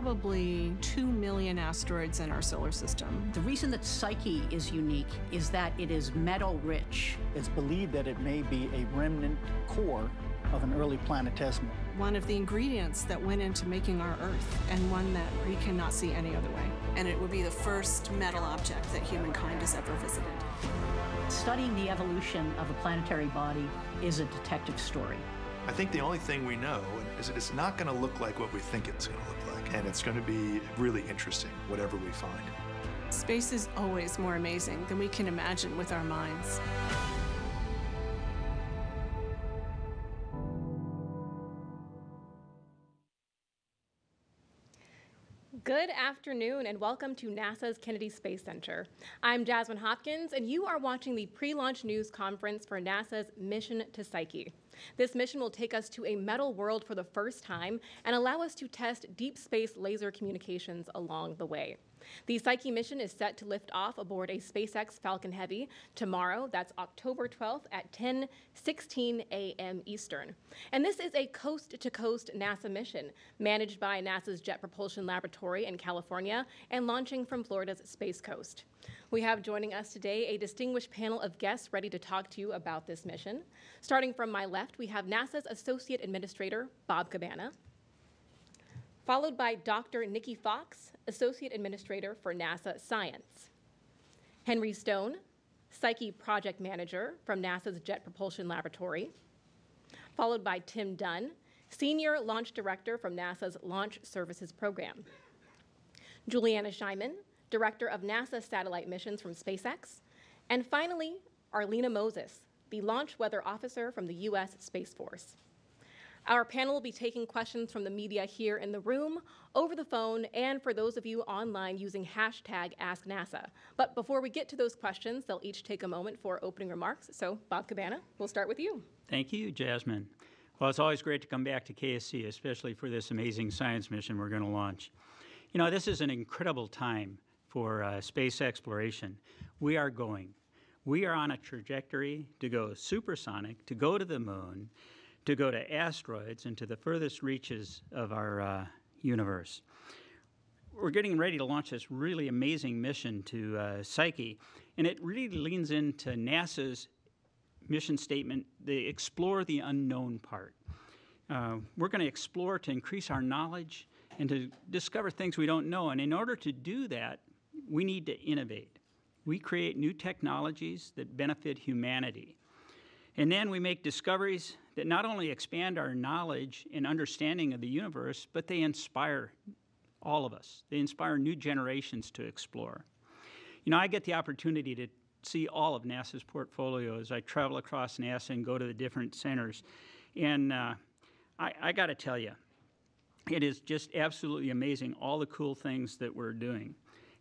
probably 2 million asteroids in our solar system. The reason that Psyche is unique is that it is metal-rich. It's believed that it may be a remnant core of an early planetesimal. One of the ingredients that went into making our Earth, and one that we cannot see any other way. And it would be the first metal object that humankind has ever visited. Studying the evolution of a planetary body is a detective story. I think the only thing we know is that it's not going to look like what we think it's going to look like, and it's going to be really interesting, whatever we find. Space is always more amazing than we can imagine with our minds. Good afternoon and welcome to NASA's Kennedy Space Center. I'm Jasmine Hopkins and you are watching the pre-launch news conference for NASA's mission to Psyche. This mission will take us to a metal world for the first time and allow us to test deep space laser communications along the way. The Psyche mission is set to lift off aboard a SpaceX Falcon Heavy tomorrow. That's October 12th at 10:16 a.m. Eastern. And this is a coast-to-coast NASA mission managed by NASA's Jet Propulsion Laboratory in California and launching from Florida's Space Coast. We have joining us today a distinguished panel of guests ready to talk to you about this mission. Starting from my left, we have NASA's Associate Administrator, Bob Cabana, followed by Dr. Nikki Fox, Associate Administrator for NASA Science. Henry Stone, Psyche Project Manager from NASA's Jet Propulsion Laboratory, followed by Tim Dunn, Senior Launch Director from NASA's Launch Services Program. Juliana Scheiman, Director of NASA Satellite Missions from SpaceX, and finally, Arlena Moses, the Launch Weather Officer from the U.S. Space Force. Our panel will be taking questions from the media here in the room, over the phone, and for those of you online using hashtag AskNASA. But before we get to those questions, they'll each take a moment for opening remarks. So, Bob Cabana, we'll start with you. Thank you, Jasmine. Well, it's always great to come back to KSC, especially for this amazing science mission we're going to launch. You know, this is an incredible time for space exploration. We are on a trajectory to go supersonic, to go to the moon, to go to asteroids and to the furthest reaches of our universe. We're getting ready to launch this really amazing mission to Psyche, and it really leans into NASA's mission statement, the explore the unknown part. We're going to explore to increase our knowledge and to discover things we don't know, and in order to do that, we need to innovate. We create new technologies that benefit humanity. And then we make discoveries that not only expand our knowledge and understanding of the universe, but they inspire all of us. They inspire new generations to explore. You know, I get the opportunity to see all of NASA's portfolio as I travel across NASA and go to the different centers. And I got to tell you, it is just absolutely amazing, all the cool things that we're doing.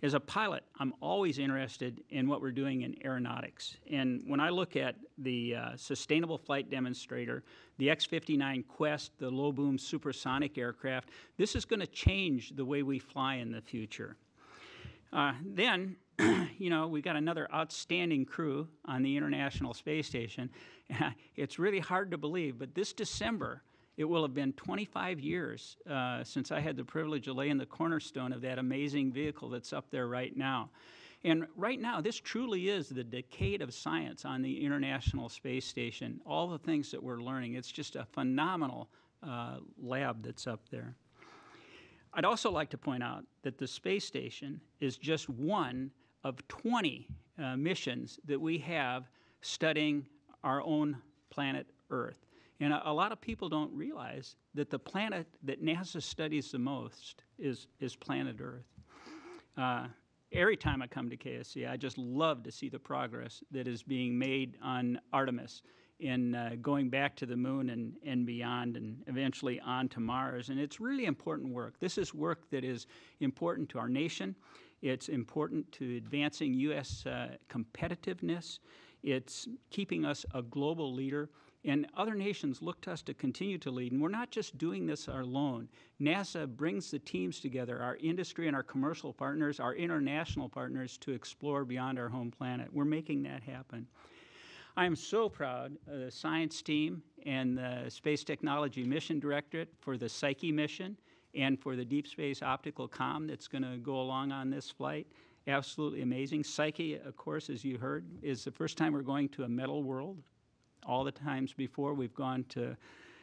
As a pilot, I'm always interested in what we're doing in aeronautics. And when I look at the Sustainable Flight Demonstrator, the X-59 Quest, the low-boom supersonic aircraft, this is going to change the way we fly in the future. Then, you know, we've got another outstanding crew on the International Space Station. It's really hard to believe, but this December, it will have been 25 years since I had the privilege of laying the cornerstone of that amazing vehicle that's up there right now. And right now, this truly is the decade of science on the International Space Station. All the things that we're learning, it's just a phenomenal lab that's up there. I'd also like to point out that the space station is just one of 20 missions that we have studying our own planet Earth. And a lot of people don't realize that the planet that NASA studies the most is planet Earth. Every time I come to KSC, I just love to see the progress that is being made on Artemis in going back to the moon and beyond and eventually on to Mars. And it's really important work. This is work that is important to our nation. It's important to advancing U.S. competitiveness. It's keeping us a global leader. And other nations look to us to continue to lead. And we're not just doing this alone. NASA brings the teams together, our industry and our commercial partners, our international partners, to explore beyond our home planet. We're making that happen. I am so proud of the science team and the Space Technology Mission Directorate for the Psyche mission and for the deep space optical comm that's going to go along on this flight. Absolutely amazing. Psyche, of course, as you heard, is the first time we're going to a metal world. All the times before, we've gone to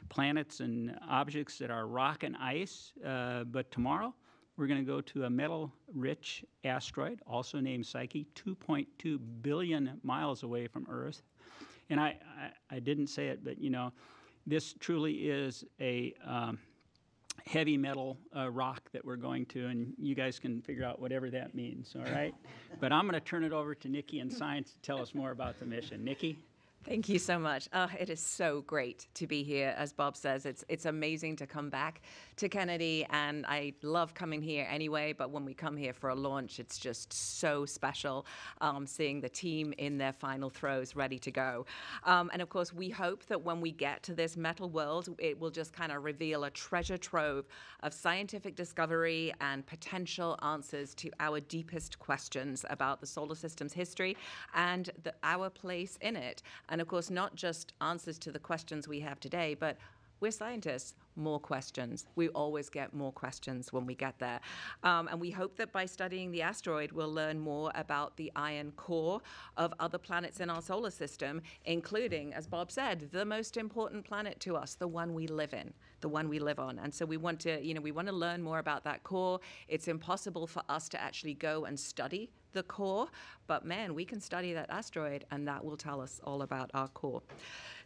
planets and objects that are rock and ice, but tomorrow we're going to go to a metal-rich asteroid, also named Psyche, 2.2 billion miles away from Earth. And I didn't say it, but you know, this truly is a heavy metal rock that we're going to, and you guys can figure out whatever that means, all right? But I'm going to turn it over to Nikki in science to tell us more about the mission. Nikki? Thank you so much. It is so great to be here. As Bob says, it's amazing to come back to Kennedy, and I love coming here anyway, but when we come here for a launch, it's just so special seeing the team in their final throes ready to go. And of course, we hope that when we get to this metal world, it will just kind of reveal a treasure trove of scientific discovery and potential answers to our deepest questions about the solar system's history and our place in it. And of course, not just answers to the questions we have today, but we're scientists, more questions. We always get more questions when we get there. And we hope that by studying the asteroid, we'll learn more about the iron core of other planets in our solar system, including, as Bob said, the most important planet to us, the one we live in, the one we live on. And so we want to, we want to learn more about that core. It's impossible for us to actually go and study the core, but man, we can study that asteroid, and that will tell us all about our core.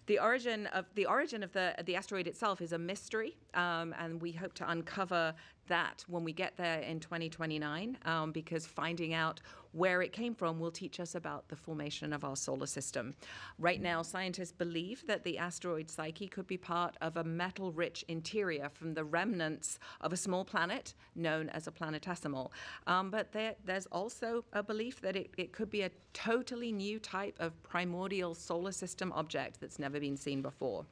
The origin of the asteroid itself is a mystery, and we hope to uncover that when we get there in 2029, because finding out where it came from will teach us about the formation of our solar system. Right now, scientists believe that the asteroid Psyche could be part of a metal-rich interior from the remnants of a small planet known as a planetesimal. But there's also a belief that it could be a totally new type of primordial solar system object that's never been seen before.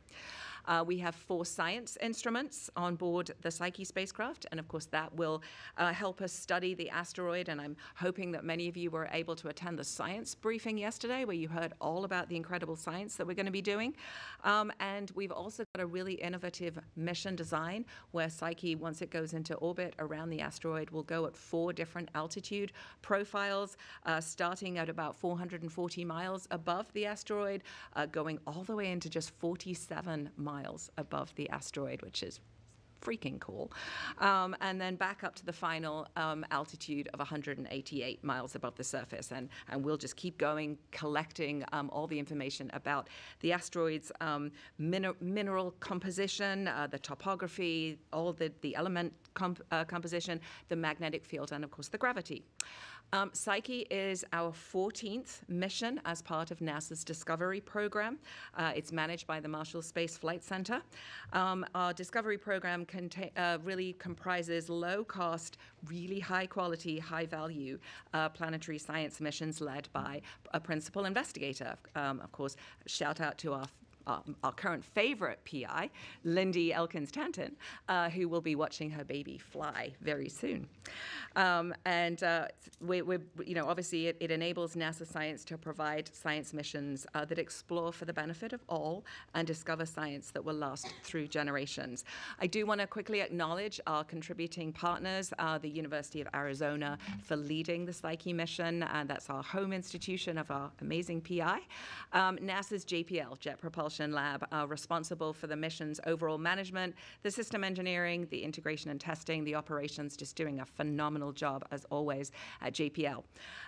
We have 4 science instruments on board the Psyche spacecraft, and of course that will help us study the asteroid, and I'm hoping that many of you were able to attend the science briefing yesterday where you heard all about the incredible science that we're going to be doing. And we've also got a really innovative mission design where Psyche, once it goes into orbit around the asteroid, will go at 4 different altitude profiles, starting at about 440 miles above the asteroid, going all the way into just 47 miles above the asteroid, which is freaking cool. And then back up to the final altitude of 188 miles above the surface. And we'll just keep going, collecting all the information about the asteroid's mineral composition, the topography, all the element composition, the magnetic field, and of course the gravity. Psyche is our 14th mission as part of NASA's Discovery program. It's managed by the Marshall Space Flight Center. Our Discovery program really comprises low-cost, really high-quality, high-value planetary science missions led by a principal investigator. Of course, shout out to our current favorite PI, Lindy Elkins-Tanton, who will be watching her baby fly very soon. Obviously it enables NASA science to provide science missions that explore for the benefit of all and discover science that will last through generations. I do want to quickly acknowledge our contributing partners, the University of Arizona, for leading the Psyche mission, and that's our home institution of our amazing PI. NASA's JPL, Jet Propulsion Lab, responsible for the mission's overall management, the system engineering, the integration and testing, the operations, just doing a phenomenal job as always at JPL.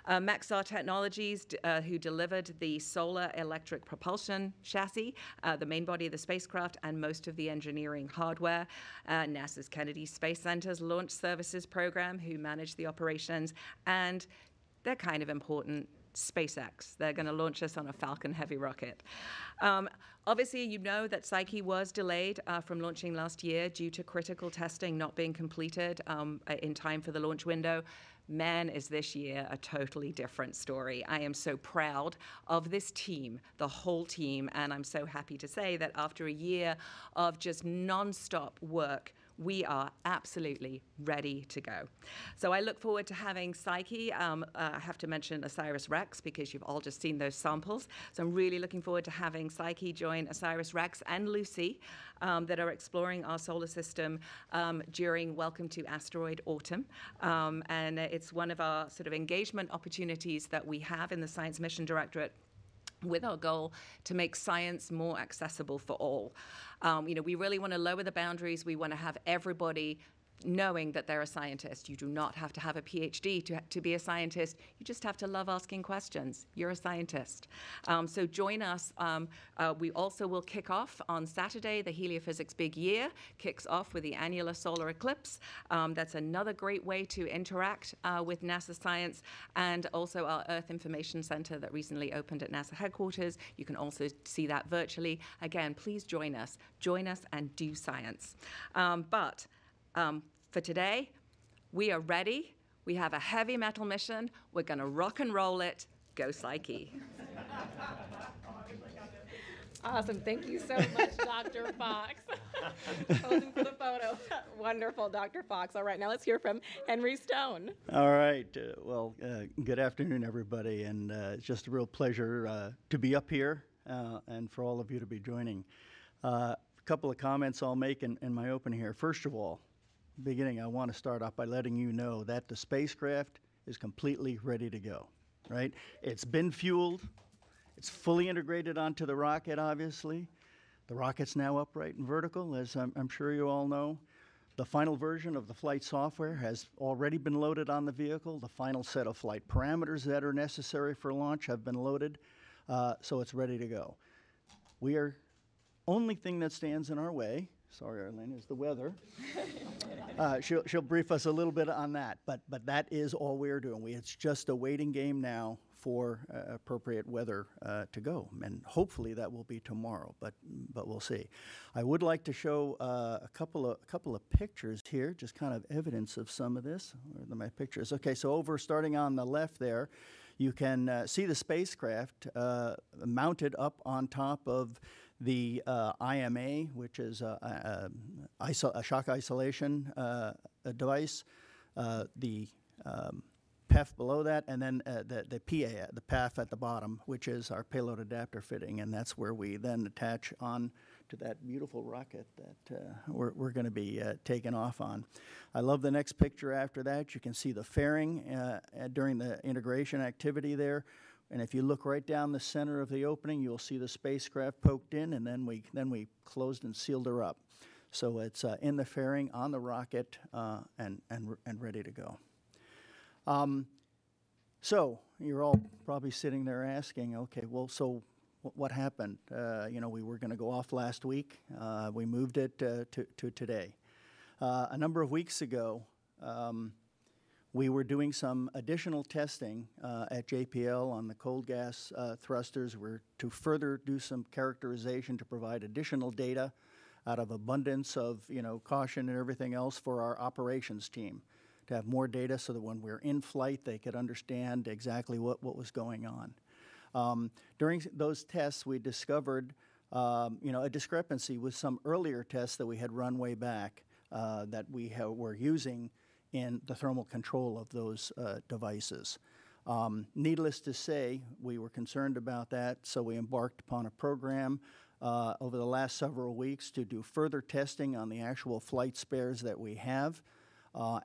Maxar Technologies, who delivered the solar electric propulsion chassis, the main body of the spacecraft, and most of the engineering hardware. NASA's Kennedy Space Center's Launch Services Program, who managed the operations, and they're kind of important, SpaceX. They're going to launch us on a Falcon Heavy rocket. Obviously, you know that Psyche was delayed from launching last year due to critical testing not being completed in time for the launch window. Man, is this year a totally different story. I am so proud of this team, the whole team, and I'm so happy to say that after a year of just nonstop work, we are absolutely ready to go. So I look forward to having Psyche. I have to mention OSIRIS-REx because you've all just seen those samples. So I'm really looking forward to having Psyche join OSIRIS-REx and Lucy that are exploring our solar system during Welcome to Asteroid Autumn. And it's one of our sort of engagement opportunities that we have in the Science Mission Directorate, with our goal to make science more accessible for all. We really want to lower the boundaries. We want to have everybody knowing that they're a scientist. You do not have to have a PhD to be a scientist. You just have to love asking questions. You're a scientist. So join us. We also will kick off on Saturday. The Heliophysics Big Year kicks off with the annular solar eclipse. That's another great way to interact with NASA science, and also our Earth Information Center that recently opened at NASA headquarters. You can also see that virtually. Again, please join us. Join us and do science. For today, we are ready. We have a heavy metal mission. We're going to rock and roll it. Go Psyche. Awesome. Thank you so much, Dr. Fox. Posing for the photo. Wonderful, Dr. Fox. All right, now let's hear from Henry Stone. All right. Good afternoon, everybody. And it's just a real pleasure to be up here and for all of you to be joining. A couple of comments I'll make in my open here. First of all, beginning, I want to start off by letting you know that the spacecraft is completely ready to go, right? It's been fueled. It's fully integrated onto the rocket, obviously. The rocket's now upright and vertical, as I'm sure you all know. The final version of the flight software has already been loaded on the vehicle. The final set of flight parameters that are necessary for launch have been loaded, so it's ready to go. Only thing that stands in our way, sorry, Arlene, is the weather. She'll brief us a little bit on that, but that is all we're doing. It's just a waiting game now for appropriate weather to go, and hopefully that will be tomorrow, but we'll see. I would like to show a couple of pictures here, just kind of evidence of some of this. Where are my pictures? Okay, so starting on the left there, you can see the spacecraft mounted up on top of the IMA, which is a shock isolation device, the PEF below that, and then the PA, the PAF at the bottom, which is our payload adapter fitting, and that's where we then attach on to that beautiful rocket that we're going to be taking off on. I love the next picture after that. You can see the fairing during the integration activity there. And if you look right down the center of the opening, you'll see the spacecraft poked in, and then we closed and sealed her up. So it's in the fairing on the rocket and ready to go. So you're all probably sitting there asking, okay, well, so what happened? We were going to go off last week. We moved it to today. A number of weeks ago, we were doing some additional testing at JPL on the cold gas thrusters. We're to further do some characterization to provide additional data out of abundance of caution and everything else for our operations team, to have more data so that when we're in flight they could understand exactly what was going on. During those tests, we discovered a discrepancy with some earlier tests that we had run way back that we were using in the thermal control of those devices. Needless to say, we were concerned about that, so we embarked upon a program over the last several weeks to do further testing on the actual flight spares that we have.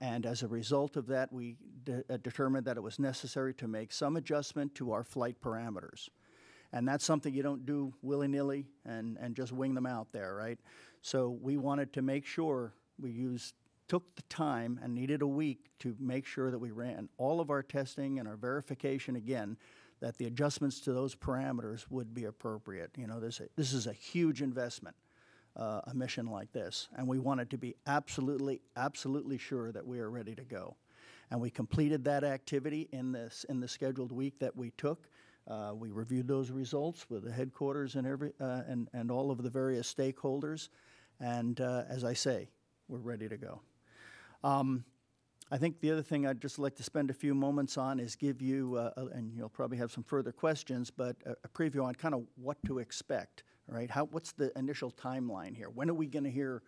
And as a result of that, we determined that it was necessary to make some adjustment to our flight parameters. And that's something you don't do willy-nilly and just wing them out there, right? So we wanted to make sure we took the time and needed a week to make sure that we ran all of our testing and our verification again, that the adjustments to those parameters would be appropriate. This is a huge investment, a mission like this, and we wanted to be absolutely sure that we are ready to go. And we completed that activity in the scheduled week that we took. We reviewed those results with the headquarters and all of the various stakeholders, and as I say, we're ready to go. I think the other thing I'd just like to spend a few moments on is give you, and you'll probably have some further questions, but a preview on kind of what to expect, right? What's the initial timeline here? When are we going to hear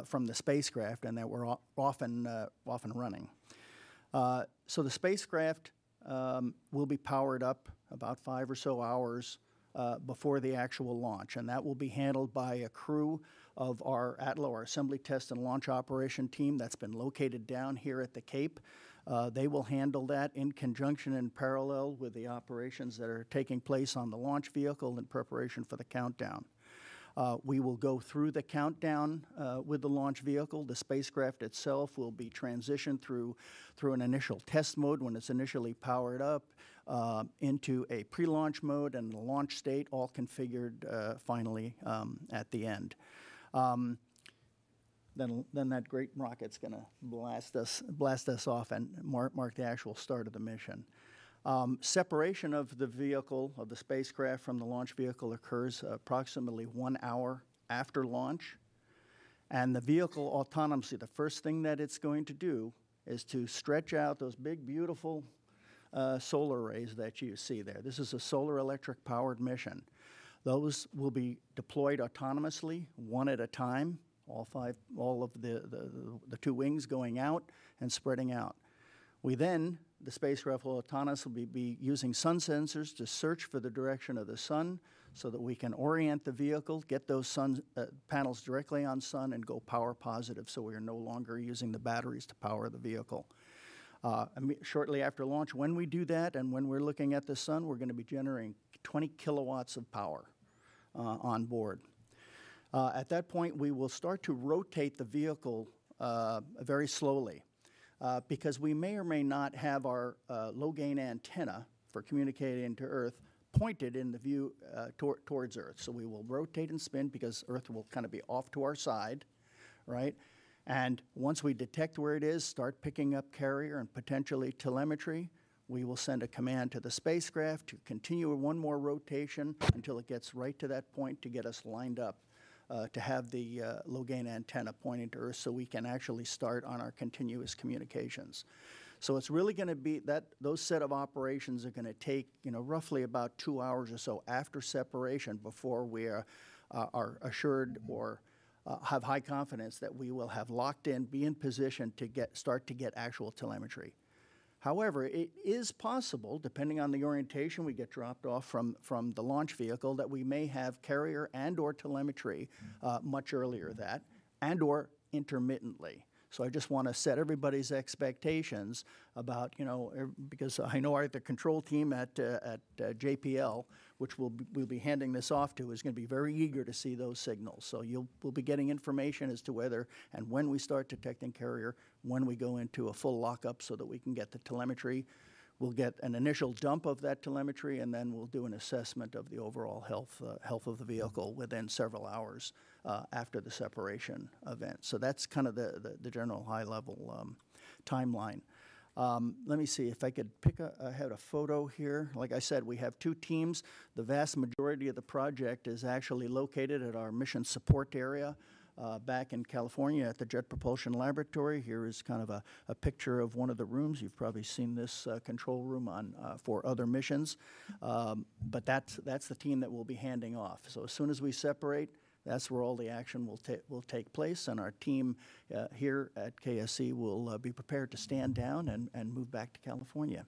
from the spacecraft and that were off and running. So the spacecraft will be powered up about 5 or so hours before the actual launch, and that will be handled by a crew of our ATLO, our Assembly Test and Launch Operation team that's been located down here at the Cape. They will handle that in conjunction and parallel with the operations that are taking place on the launch vehicle in preparation for the countdown. We will go through the countdown with the launch vehicle. The spacecraft itself will be transitioned through an initial test mode when it's initially powered up into a pre-launch mode and the launch state, all configured finally at the end. Then that great rocket's going to blast us off and mark the actual start of the mission. Separation of the vehicle, of the spacecraft from the launch vehicle occurs approximately 1 hour after launch. And the vehicle autonomously, the first thing that it's going to do is to stretch out those big, beautiful solar arrays that you see there. This is a solar electric powered mission. Those will be deployed autonomously, one at a time, all of the 2 wings going out and spreading out. The spacecraft will autonomously be using sun sensors to search for the direction of the sun so that we can orient the vehicle, get those sun panels directly on sun and go power positive so we are no longer using the batteries to power the vehicle. Shortly after launch, when we do that and when we're looking at the sun, we're going to be generating 20 kilowatts of power on board. At that point, we will start to rotate the vehicle very slowly. Because we may or may not have our low-gain antenna for communicating to Earth pointed in the view towards Earth. So we will rotate and spin because Earth will kind of be off to our side, right? And once we detect where it is, start picking up carrier and potentially telemetry, we will send a command to the spacecraft to continue one more rotation until it gets right to that point to get us lined up. To have the low-gain antenna pointing to Earth so we can actually start on our continuous communications. So it's really going to be those set of operations are going to take roughly about 2 hours or so after separation before we are assured or have high confidence that we will have locked in, be in position to start to get actual telemetry. However, it is possible, depending on the orientation we get dropped off from the launch vehicle, that we may have carrier and or telemetry much earlier and or intermittently. So I just want to set everybody's expectations about, because I know the control team at JPL, which we'll be handing this off to, is going to be very eager to see those signals. So we'll be getting information as to whether and when we start detecting carrier, when we go into a full lockup so that we can get the telemetry. We'll get an initial dump of that telemetry, and then we'll do an assessment of the overall health of the vehicle within several hours after the separation event. So that's kind of the general high-level timeline. Let me see if I could I had a photo here. Like I said, we have 2 teams. The vast majority of the project is actually located at our mission support area. Back in California at the Jet Propulsion Laboratory. Here is kind of a picture of one of the rooms. You've probably seen this control room for other missions. But that's the team that we'll be handing off. So as soon as we separate, that's where all the action will take place. And our team here at KSC will be prepared to stand down and move back to California.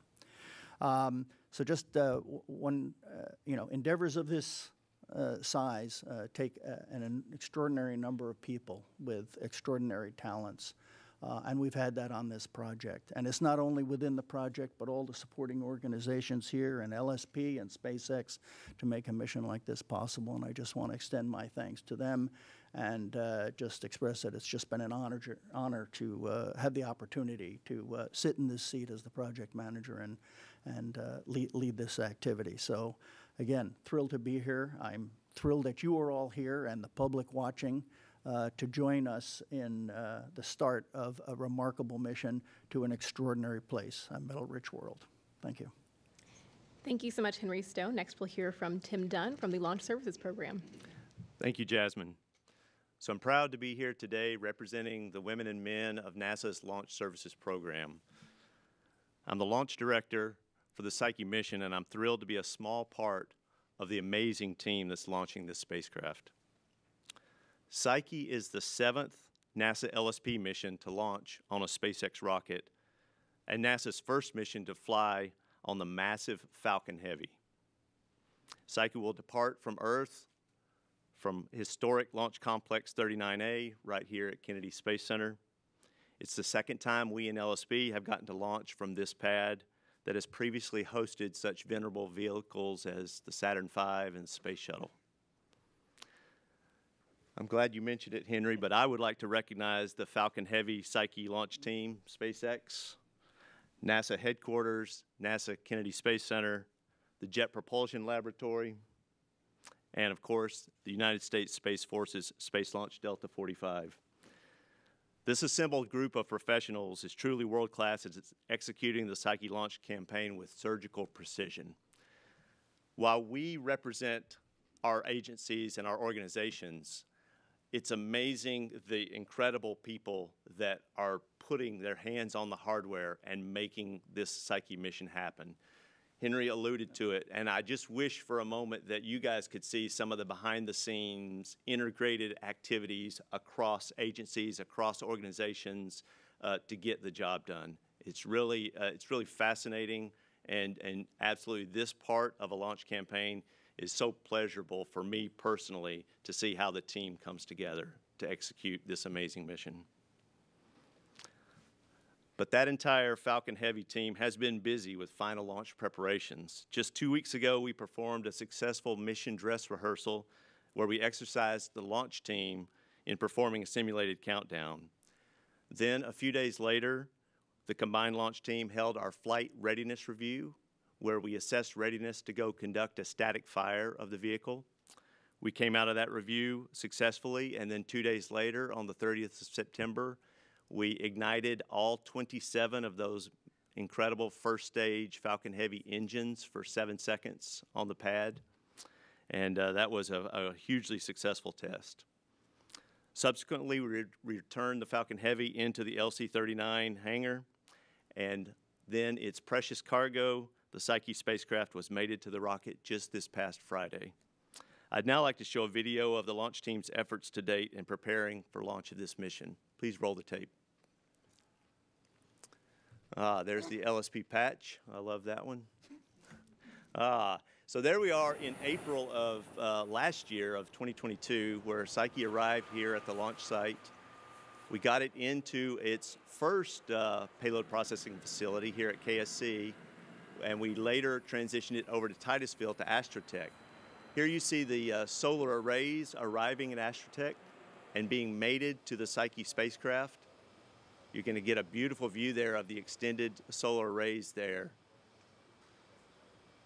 So just endeavors of this size take an extraordinary number of people with extraordinary talents. And we've had that on this project. And it's not only within the project, but all the supporting organizations here and LSP and SpaceX to make a mission like this possible. And I just want to extend my thanks to them and just express that it's just been an honor to have the opportunity to sit in this seat as the project manager and lead this activity. So again, thrilled to be here. I'm thrilled that you are all here and the public watching to join us in the start of a remarkable mission to an extraordinary place, a metal-rich world. Thank you. Thank you so much, Henry Stone. Next, we'll hear from Tim Dunn from the Launch Services Program. Thank you, Jasmine. So I'm proud to be here today representing the women and men of NASA's Launch Services Program. I'm the launch director for the Psyche mission, and I'm thrilled to be a small part of the amazing team that's launching this spacecraft. Psyche is the 7th NASA LSP mission to launch on a SpaceX rocket, and NASA's first mission to fly on the massive Falcon Heavy. Psyche will depart from Earth from historic Launch Complex 39A right here at Kennedy Space Center. It's the second time we in LSP have gotten to launch from this pad that has previously hosted such venerable vehicles as the Saturn V and Space Shuttle. I'm glad you mentioned it, Henry, but I would like to recognize the Falcon Heavy Psyche launch team, SpaceX, NASA headquarters, NASA Kennedy Space Center, the Jet Propulsion Laboratory, and of course, the United States Space Force's Space Launch Delta 45. This assembled group of professionals is truly world-class as it's executing the Psyche launch campaign with surgical precision. While we represent our agencies and our organizations, it's amazing the incredible people that are putting their hands on the hardware and making this Psyche mission happen. Henry alluded to it, and I just wish for a moment that you guys could see some of the behind-the-scenes integrated activities across agencies, across organizations to get the job done. It's really fascinating, and absolutely this part of a launch campaign is so pleasurable for me personally to see how the team comes together to execute this amazing mission. But that entire Falcon Heavy team has been busy with final launch preparations. Just 2 weeks ago, we performed a successful mission dress rehearsal where we exercised the launch team in performing a simulated countdown. Then, a few days later, the combined launch team held our flight readiness review where we assessed readiness to go conduct a static fire of the vehicle. We came out of that review successfully, and then 2 days later, on the 30th of September, we ignited all 27 of those incredible first stage Falcon Heavy engines for 7 seconds on the pad. And that was a hugely successful test. Subsequently, we returned the Falcon Heavy into the LC-39 hangar, and then its precious cargo, the Psyche spacecraft, was mated to the rocket just this past Friday. I'd now like to show a video of the launch team's efforts to date in preparing for launch of this mission. Please roll the tape. There's the LSP patch. I love that one. So there we are in April of last year, of 2022, where Psyche arrived here at the launch site. We got it into its first payload processing facility here at KSC, and we later transitioned it over to Titusville to Astrotech. Here you see the solar arrays arriving at Astrotech and being mated to the Psyche spacecraft. You're going to get a beautiful view there of the extended solar arrays there.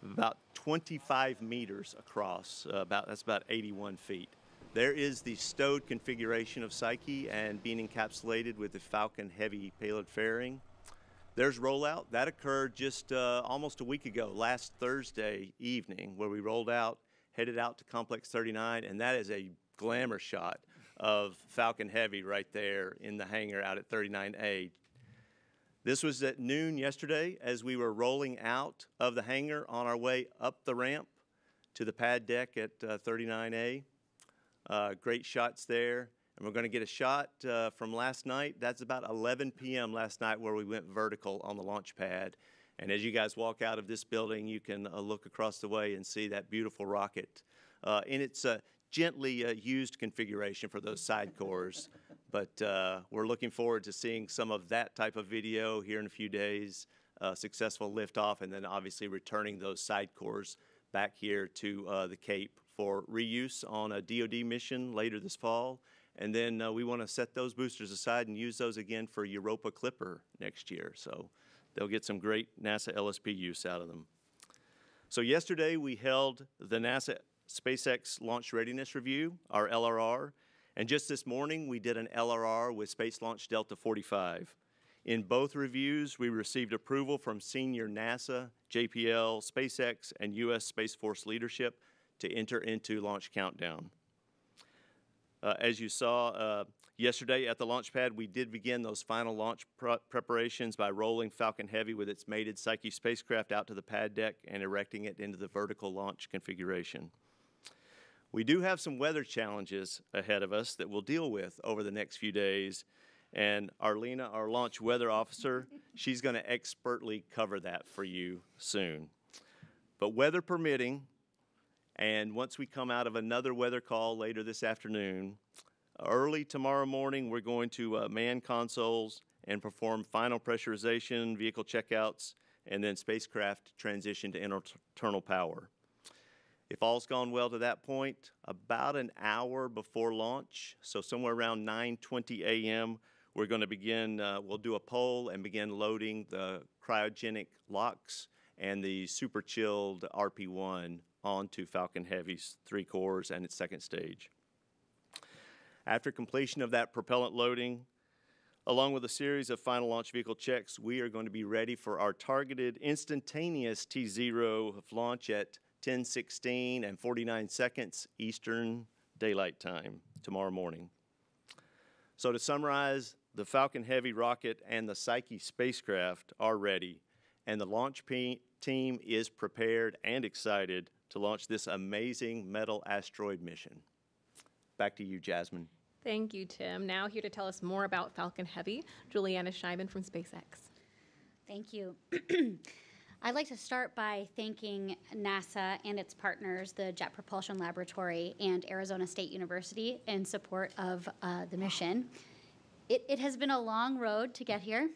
About 25 meters across, that's about 81 feet. There is the stowed configuration of Psyche and being encapsulated with the Falcon Heavy payload fairing. There's rollout. That occurred just almost a week ago, last Thursday evening, where we rolled out, headed out to Complex 39, and that is a glamour shot of Falcon Heavy right there in the hangar out at 39A. This was at noon yesterday as we were rolling out of the hangar on our way up the ramp to the pad deck at 39A. Great shots there. And we're going to get a shot from last night. That's about 11 p.m. last night where we went vertical on the launch pad. And as you guys walk out of this building, you can look across the way and see that beautiful rocket in its gently used configuration for those side cores. But we're looking forward to seeing some of that type of video here in a few days, successful liftoff, and then obviously returning those side cores back here to the Cape for reuse on a DoD mission later this fall. And then we want to set those boosters aside and use those again for Europa Clipper next year. So they'll get some great NASA LSP use out of them. So yesterday we held the NASA SpaceX Launch Readiness Review, our LRR, and just this morning we did an LRR with Space Launch Delta 45. In both reviews, we received approval from senior NASA, JPL, SpaceX, and U.S. Space Force leadership to enter into launch countdown. As you saw yesterday at the launch pad, we did begin those final launch preparations by rolling Falcon Heavy with its mated Psyche spacecraft out to the pad deck and erecting it into the vertical launch configuration. We do have some weather challenges ahead of us that we'll deal with over the next few days, and Arlena, our launch weather officer, she's going to expertly cover that for you soon. But weather permitting, and once we come out of another weather call later this afternoon, early tomorrow morning we're going to man consoles and perform final pressurization, vehicle checkouts, and then spacecraft transition to internal power. If all's gone well to that point, about an hour before launch, so somewhere around 9:20 a.m., we're going to begin, we'll do a poll and begin loading the cryogenic LOX and the super chilled RP-1 onto Falcon Heavy's 3 cores and its second stage. After completion of that propellant loading, along with a series of final launch vehicle checks, we are going to be ready for our targeted instantaneous T0 of launch at 10:16 and 49 seconds Eastern Daylight Time tomorrow morning. So to summarize, the Falcon Heavy rocket and the Psyche spacecraft are ready, and the launch team is prepared and excited to launch this amazing metal asteroid mission. Back to you, Jasmine. Thank you, Tim. Now here to tell us more about Falcon Heavy, Juliana Scheiben from SpaceX. Thank you. I'd like to start by thanking NASA and its partners, the Jet Propulsion Laboratory and Arizona State University, in support of the mission. It has been a long road to get here,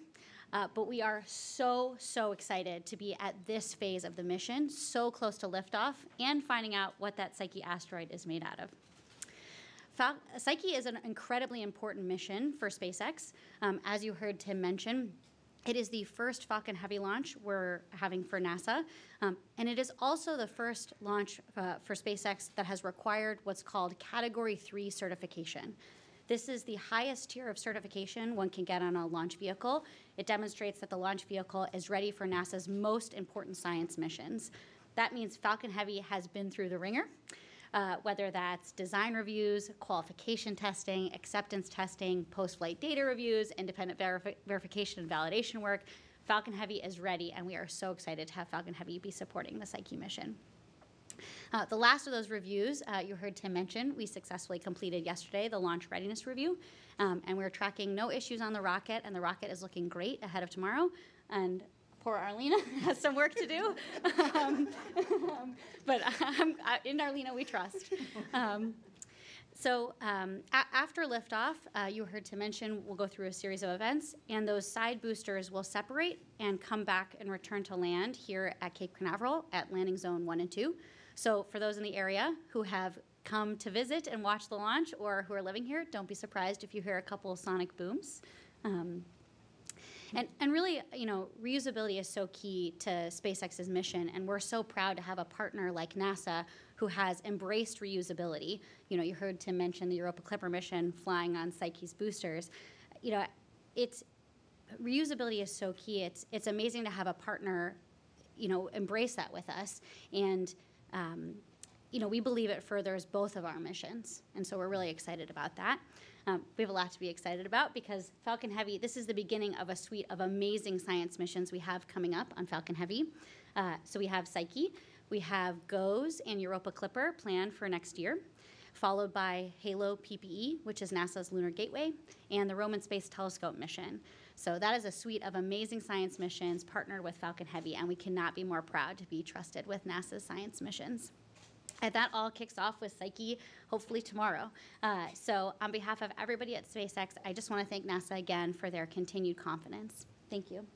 but we are so excited to be at this phase of the mission, so close to liftoff, and finding out what that Psyche asteroid is made out of. Psyche is an incredibly important mission for SpaceX. As you heard Tim mention, it is the first Falcon Heavy launch we're having for NASA, and it is also the first launch for SpaceX that has required what's called Category 3 certification. This is the highest tier of certification one can get on a launch vehicle. It demonstrates that the launch vehicle is ready for NASA's most important science missions. That means Falcon Heavy has been through the ringer, whether that's design reviews, qualification testing, acceptance testing, post-flight data reviews, independent verification and validation work. Falcon Heavy is ready, and we are so excited to have Falcon Heavy be supporting the Psyche mission. The last of those reviews, you heard Tim mention, we successfully completed yesterday the launch readiness review, and we're tracking no issues on the rocket, and the rocket is looking great ahead of tomorrow. And poor Arlena has some work to do, but in Arlena we trust. After liftoff, you heard to mention we'll go through a series of events, and those side boosters will separate and come back and return to land here at Cape Canaveral at landing zone 1 and 2. So for those in the area who have come to visit and watch the launch or who are living here, don't be surprised if you hear a couple of sonic booms. And really, you know, reusability is so key to SpaceX's mission, and we're so proud to have a partner like NASA who has embraced reusability. You know, you heard Tim mention the Europa Clipper mission flying on Psyche's boosters. You know, reusability is so key. It's amazing to have a partner, you know, embrace that with us. And you know, we believe it furthers both of our missions, and so we're really excited about that. We have a lot to be excited about because Falcon Heavy, this is the beginning of a suite of amazing science missions we have coming up on Falcon Heavy. So we have Psyche, we have GOES and Europa Clipper planned for next year, followed by HALO PPE, which is NASA's Lunar Gateway, and the Roman Space Telescope mission. So that is a suite of amazing science missions partnered with Falcon Heavy, and we cannot be more proud to be trusted with NASA's science missions. And that all kicks off with Psyche, hopefully tomorrow. So on behalf of everybody at SpaceX, I just want to thank NASA again for their continued confidence. Thank you.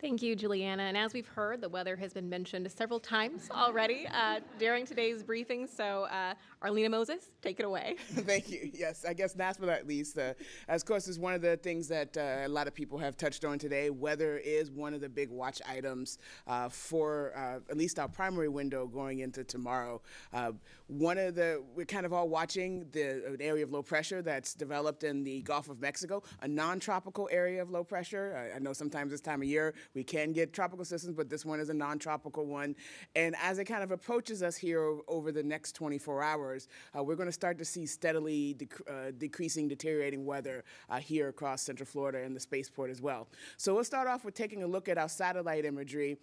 Thank you, Juliana. And as we've heard, the weather has been mentioned several times already during today's briefing. So Arlena Moses, take it away. Thank you. Yes, I guess last but not least, of course, is one of the things that a lot of people have touched on today. Weather is one of the big watch items for at least our primary window going into tomorrow. We're kind of all watching an area of low pressure that's developed in the Gulf of Mexico, a non-tropical area of low pressure. I know sometimes this time of year we can get tropical systems, but this one is a non-tropical one. And as it kind of approaches us here over the next 24 hours, we're going to start to see steadily decreasing, deteriorating weather here across Central Florida and the spaceport as well. So we'll start off with taking a look at our satellite imagery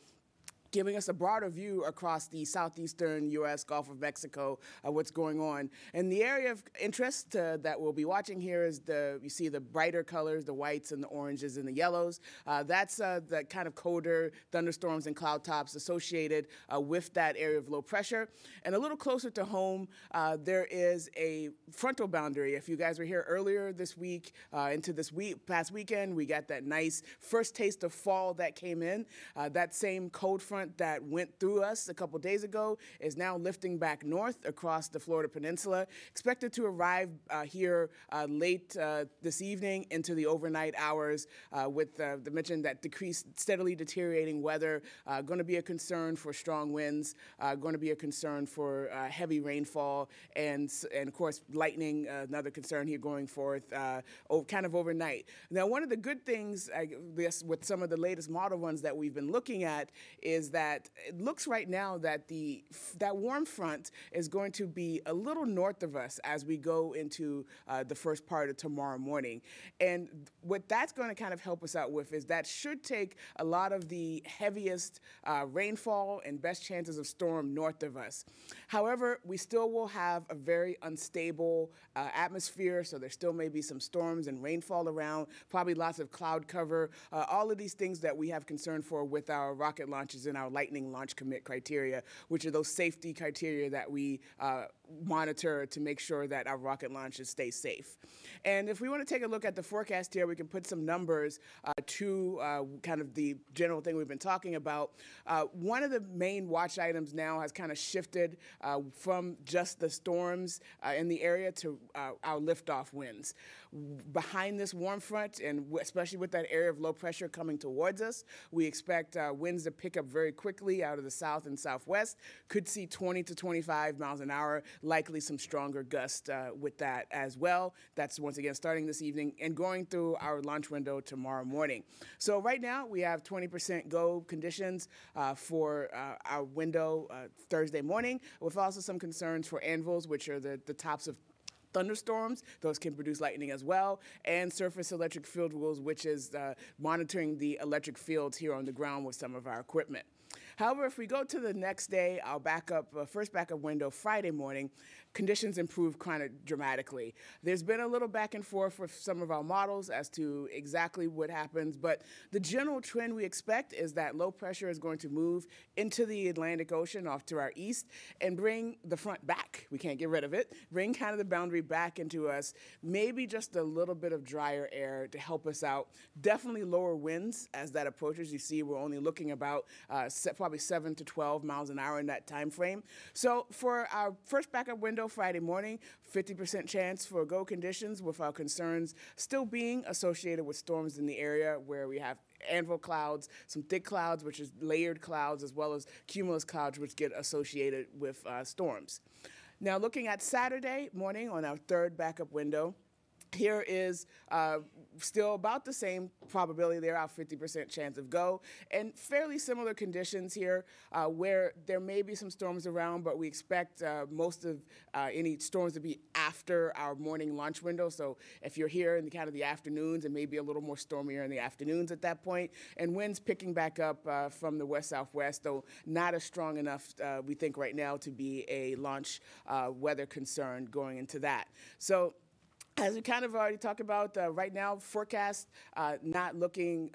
giving us a broader view across the southeastern U.S., Gulf of Mexico, what's going on. And the area of interest that we'll be watching here is you see the brighter colors, the whites and the oranges and the yellows. That's the kind of colder thunderstorms and cloud tops associated with that area of low pressure. And a little closer to home, there is a frontal boundary. If you guys were here earlier this week, into this past weekend, we got that nice first taste of fall that came in. That same cold front that went through us a couple days ago is now lifting back north across the Florida Peninsula, expected to arrive here late this evening into the overnight hours with the mention that steadily deteriorating weather, going to be a concern for strong winds, going to be a concern for heavy rainfall, and of course lightning, another concern here going forth kind of overnight. Now, one of the good things, I guess, with some of the latest model runs that we've been looking at is that it looks right now that that warm front is going to be a little north of us as we go into the first part of tomorrow morning. And what that's going to kind of help us out with is that should take a lot of the heaviest rainfall and best chances of storm north of us. However, we still will have a very unstable atmosphere, so there still may be some storms and rainfall around, probably lots of cloud cover, all of these things that we have concern for with our rocket launches and our Lightning launch commit criteria, which are those safety criteria that we monitor to make sure that our rocket launches stay safe. And if we want to take a look at the forecast here, we can put some numbers to kind of the general thing we've been talking about. One of the main watch items now has kind of shifted from just the storms in the area to our liftoff winds. Behind this warm front, and especially with that area of low pressure coming towards us, we expect winds to pick up very quickly out of the south and southwest. Could see 20 to 25 miles an hour, likely some stronger gusts with that as well. That's once again starting this evening and going through our launch window tomorrow morning. So right now we have 20% go conditions for our window Thursday morning, with also some concerns for anvils, which are the tops of thunderstorms. Those can produce lightning as well, and surface electric field rules, which is monitoring the electric fields here on the ground with some of our equipment. However, if we go to the next day, our first backup window Friday morning, conditions improve kind of dramatically. There's been a little back and forth with some of our models as to exactly what happens, but the general trend we expect is that low pressure is going to move into the Atlantic Ocean off to our east and bring the front back. We can't get rid of it. Bring kind of the boundary back into us, maybe just a little bit of drier air to help us out. Definitely lower winds as that approaches. You see, we're only looking about probably 7 to 12 miles an hour in that time frame. So for our first backup window Friday morning, 50% chance for go conditions, with our concerns still being associated with storms in the area where we have anvil clouds, some thick clouds, which is layered clouds, as well as cumulus clouds, which get associated with storms. Now, looking at Saturday morning on our third backup window, here is still about the same probability there, our 50% chance of go, and fairly similar conditions here where there may be some storms around, but we expect most of any storms to be after our morning launch window. So if you're here in kind of the afternoons, it may be a little more stormier in the afternoons at that point, and winds picking back up from the west-southwest, though not as strong enough, we think right now, to be a launch weather concern going into that. So as we kind of already talked about, right now, forecast not looking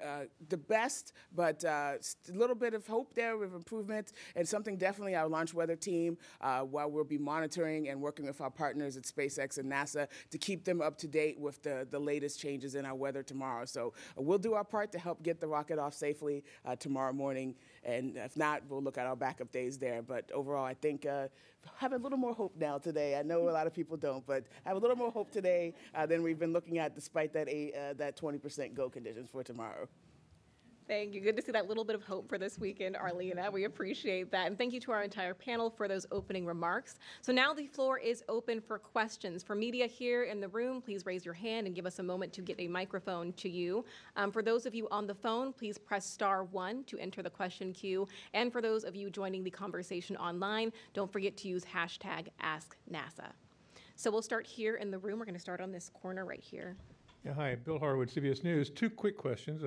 the best, but a little bit of hope there with improvement, and something definitely our launch weather team, while we'll be monitoring and working with our partners at SpaceX and NASA to keep them up to date with the latest changes in our weather tomorrow. So we'll do our part to help get the rocket off safely tomorrow morning, and if not, we'll look at our backup days there. But overall, I think have a little more hope now today. I know a lot of people don't, but have a little more hope today than we've been looking at, despite that 20% go conditions for tomorrow. Thank you. Good to see that little bit of hope for this weekend, Arlena. We appreciate that. And thank you to our entire panel for those opening remarks. So now the floor is open for questions. For media here in the room, please raise your hand and give us a moment to get a microphone to you. For those of you on the phone, please press *1 to enter the question queue. And for those of you joining the conversation online, don't forget to use #AskNASA. So we'll start here in the room. We're going to start on this corner right here. Yeah, hi, Bill Harwood, CBS News. Two quick questions.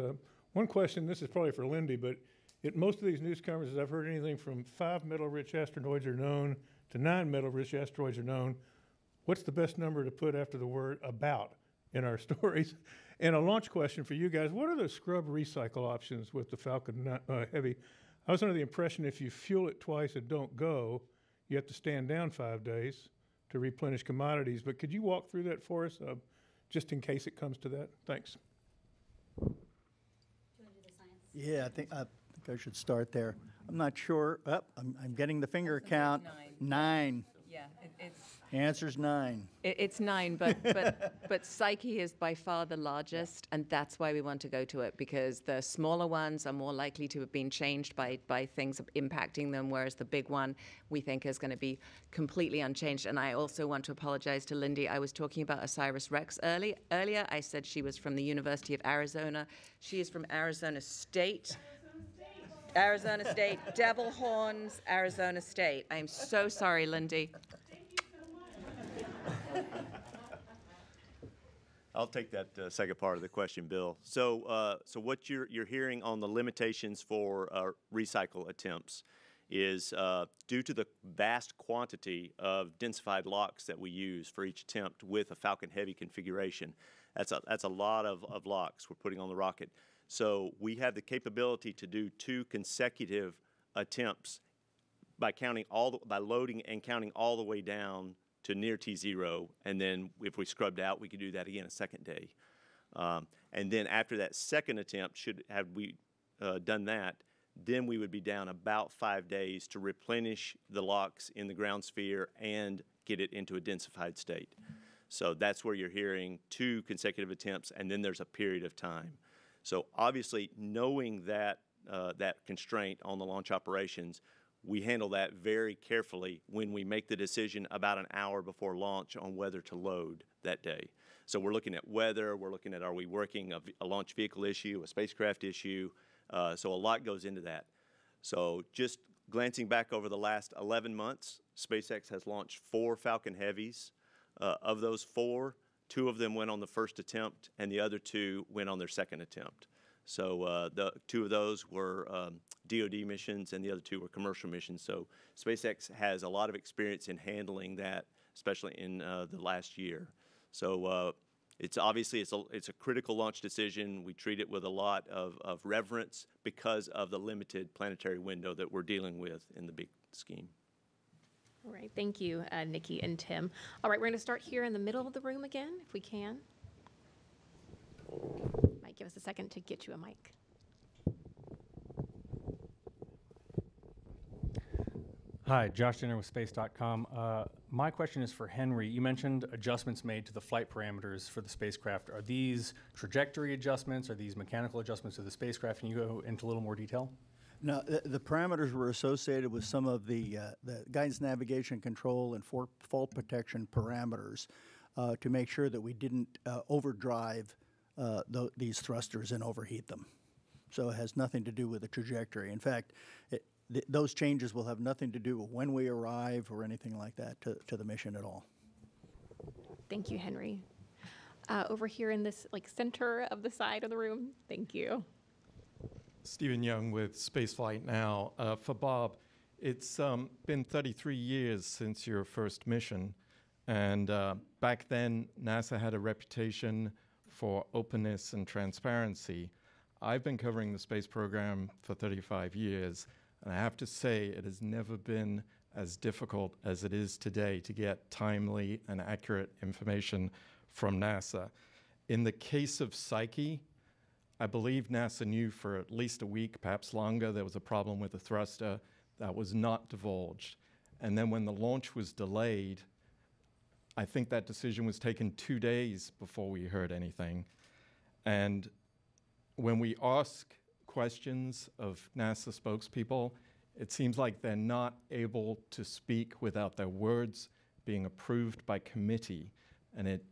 One question, this is probably for Lindy, but At most of these news conferences, I've heard anything from 5 metal-rich asteroids are known to 9 metal-rich asteroids are known. What's the best number to put after the word about in our stories? And a launch question for you guys. What are the scrub recycle options with the Falcon Heavy? I was under the impression if you fuel it twice and don't go, you have to stand down 5 days to replenish commodities. But could you walk through that for us, just in case it comes to that? Thanks. Yeah, I think I should start there. I'm not sure. I'm getting the finger count. 9. Yeah, it's. The answer's 9. It's 9, but Psyche is by far the largest, and that's why we want to go to it, because the smaller ones are more likely to have been changed by things impacting them, whereas the big one we think is going to be completely unchanged. And I also want to apologize to Lindy. I was talking about OSIRIS-REx earlier. I said she was from the University of Arizona. She is from Arizona State. Arizona State, Devil Horns, Arizona State. I'm so sorry, Lindy. I'll take that second part of the question, Bill. So what you're hearing on the limitations for recycle attempts is due to the vast quantity of densified locks that we use for each attempt with a Falcon Heavy configuration. That's a lot of locks we're putting on the rocket. So we have the capability to do 2 consecutive attempts by loading and counting all the way down to near T0, and then if we scrubbed out, we could do that again a second day. And then after that second attempt, have we done that, then we would be down about 5 days to replenish the locks in the ground sphere and get it into a densified state. So that's where you're hearing 2 consecutive attempts, and then there's a period of time. So obviously, knowing that that constraint on the launch operations, we handle that very carefully when we make the decision about an hour before launch on whether to load that day. So we're looking at weather, we're looking at are we working a launch vehicle issue, a spacecraft issue, so a lot goes into that. So just glancing back over the last 11 months, SpaceX has launched 4 Falcon Heavies. Of those 4, 2 of them went on the first attempt, and the other 2 went on their second attempt. So the 2 of those were DoD missions, and the other 2 were commercial missions. So SpaceX has a lot of experience in handling that, especially in the last year. So it's obviously it's a critical launch decision. We treat it with a lot of reverence because of the limited planetary window that we're dealing with in the big scheme. All right, thank you, Nikki and Tim. All right, we're going to start here in the middle of the room again, if we can. Might give us a second to get you a mic. Hi, Josh Jenner with Space.com. My question is for Henry. You mentioned adjustments made to the flight parameters for the spacecraft. Are these trajectory adjustments? Are these mechanical adjustments to the spacecraft? Can you go into a little more detail? No, the parameters were associated with some of the guidance, navigation, control, and fault protection parameters to make sure that we didn't overdrive these thrusters and overheat them. So it has nothing to do with the trajectory. In fact, those changes will have nothing to do with when we arrive or anything like that to the mission at all. Thank you, Henry. Over here in this center of the side of the room, thank you. Stephen Young with Spaceflight Now. For Bob, it's been 33 years since your first mission, and back then NASA had a reputation for openness and transparency. I've been covering the space program for 35 years, and I have to say it has never been as difficult as it is today to get timely and accurate information from NASA. In the case of Psyche, I believe NASA knew for at least a week, perhaps longer, there was a problem with the thruster that was not divulged. And then when the launch was delayed, I think that decision was taken 2 days before we heard anything. And when we ask questions of NASA spokespeople, it seems like they're not able to speak without their words being approved by committee. And it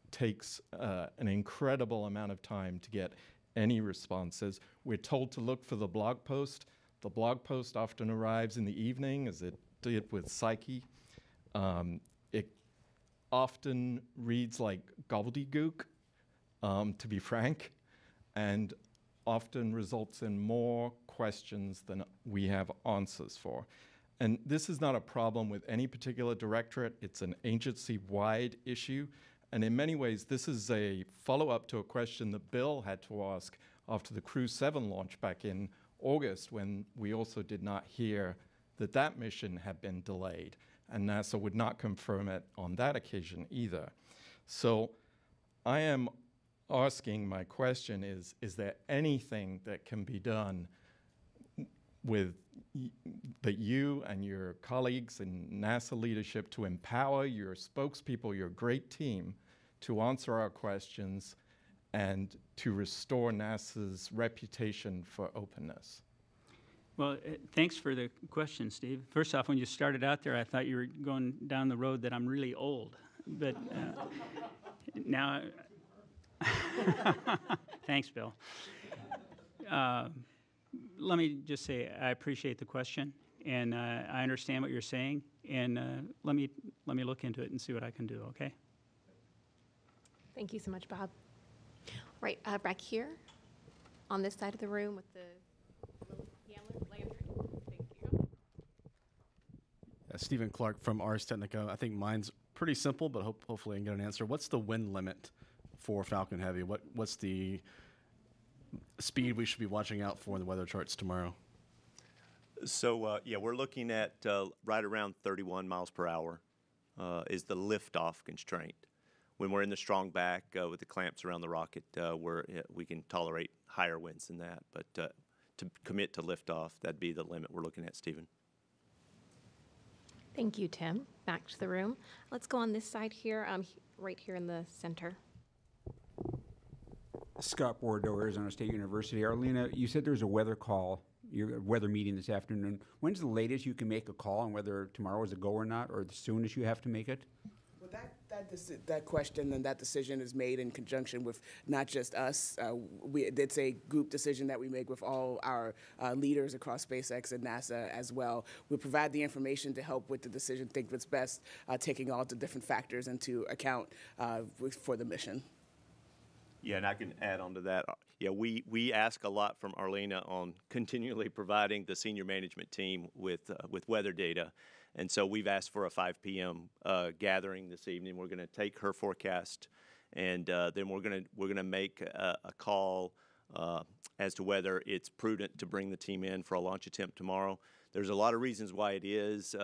takes an incredible amount of time to get any responses. We're told to look for the blog post. The blog post often arrives in the evening, as it did with Psyche. It often reads like gobbledygook, to be frank. And often results in more questions than we have answers for. And this is not a problem with any particular directorate. It's an agency-wide issue. And in many ways, this is a follow-up to a question that Bill had to ask after the Crew 7 launch back in August, when we also did not hear that that mission had been delayed. And NASA would not confirm it on that occasion either. So I am asking, my question is there anything that can be done with that you and your colleagues in NASA leadership to empower your spokespeople, your great team, to answer our questions and to restore NASA's reputation for openness? Well, thanks for the question, Steve. First off, when you started out there, I thought you were going down the road that I'm really old. But now, thanks, Bill. Let me just say I appreciate the question, and I understand what you're saying, and let me look into it and see what I can do, okay? Thank you so much, Bob. Right, back here on this side of the room with the little lantern. Thank you. Stephen Clark from Ars Technica. I think mine's pretty simple, but hopefully I can get an answer. What's the wind limit for Falcon Heavy? What's the speed we should be watching out for in the weather charts tomorrow? So, yeah, we're looking at right around 31 miles per hour is the liftoff constraint. When we're in the strong back with the clamps around the rocket, we can tolerate higher winds than that. But to commit to liftoff, that'd be the limit we're looking at, Stephen. Thank you, Tim. Back to the room. Let's go on this side here, right here in the center. Scott Bordeaux, Arizona State University. Arlena, you said there's a weather call, your weather meeting this afternoon. When's the latest you can make a call on whether tomorrow is a go or not, or the soonest you have to make it? Well, that question and that decision is made in conjunction with not just us. It's a group decision that we make with all our leaders across SpaceX and NASA as well. We provide the information to help with the decision, think what's best, taking all the different factors into account for the mission. Yeah, and I can add on to that. Yeah, we ask a lot from Arlena on continually providing the senior management team with weather data, and so we've asked for a 5 p.m. Gathering this evening. We're going to take her forecast, and then we're going to make a call as to whether it's prudent to bring the team in for a launch attempt tomorrow. There's a lot of reasons why it is.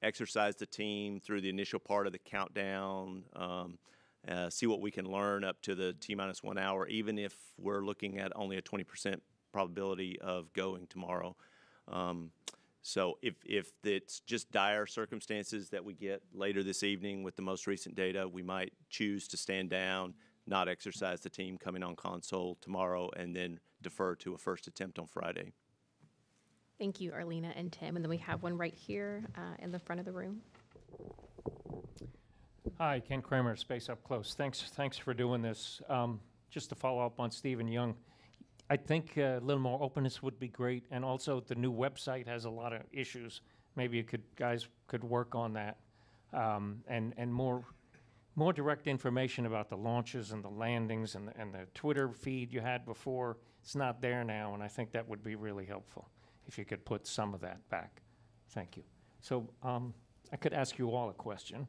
Exercise the team through the initial part of the countdown. See what we can learn up to the T-minus 1 hour, even if we're looking at only a 20% probability of going tomorrow. So if it's just dire circumstances that we get later this evening with the most recent data, we might choose to stand down, not exercise the team coming on console tomorrow, and then defer to a first attempt on Friday. Thank you, Arlena and Tim. And then we have one right here in the front of the room. Hi, Ken Kramer, Space Up Close. Thanks for doing this. Just to follow up on Stephen Young, I think a little more openness would be great, and also the new website has a lot of issues. Maybe you guys could work on that, and more direct information about the launches and the landings and the Twitter feed you had before. It's not there now, and I think that would be really helpful if you could put some of that back. Thank you. So I could ask you all a question.